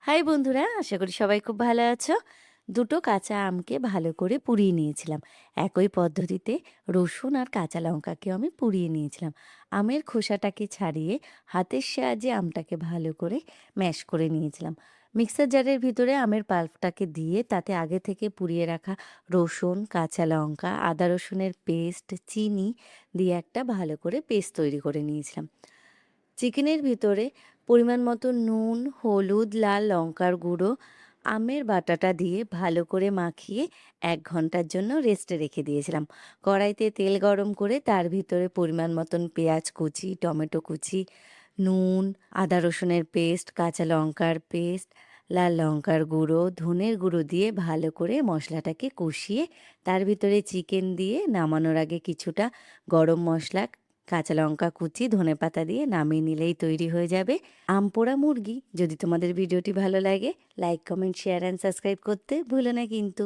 High বন্ধুরা, আশা করি সবাই খুব ভালো আছো। দুটো কাঁচা আমকে ভালো করে পুড়িয়ে নিয়েছিলাম। একই পদ্ধতিতে রসুন আর কাঁচা লঙ্কাকেও আমি পুড়িয়ে নিয়েছিলাম। আমের খোসাটাকে ছাড়িয়ে হাতের সাহায্যে আমটাকে ভালো করে ম্যাশ করে নিয়েছিলাম। মিক্সার জারের ভিতরে আমের পাল্পটাকে দিয়ে তাতে আগে থেকে পুড়িয়ে রাখা রসুন, কাঁচা লঙ্কা, আদা রসুনের পেস্ট, চিনি দিয়ে একটা ভালো করে পেস্ট তৈরি করে নিয়েছিলাম। চিকেনের ভিতরে পরিমাণ মতো নুন, হলুদ, লাল লঙ্কার গুঁড়ো, আমের বাটাটা দিয়ে ভালো করে মাখিয়ে ১ ঘন্টার জন্য রেস্টে রেখে দিয়েছিলাম। কড়াইতে তেল গরম করে তার ভিতরে পরিমাণ মতন পেঁয়াজ কুচি, টমেটো কুচি, নুন, আদা রসুনের পেস্ট, কাঁচা লঙ্কার পেস্ট, লাল লঙ্কার গুঁড়ো, ধনের গুঁড়ো দিয়ে ভালো করে মশলাটাকে কষিয়ে তার ভিতরে চিকেন দিয়ে নামানোর আগে কিছুটা গরম মশলা, কাঁচা লঙ্কা কুচি, ধনেপাতা দিয়ে নামিয়ে নিলেই তৈরি হয়ে যাবে আম পোড়া মুরগি। যদি তোমাদের ভিডিওটি ভালো লাগে, like, comment, share and subscribe করতে ভুলো না কিন্তু।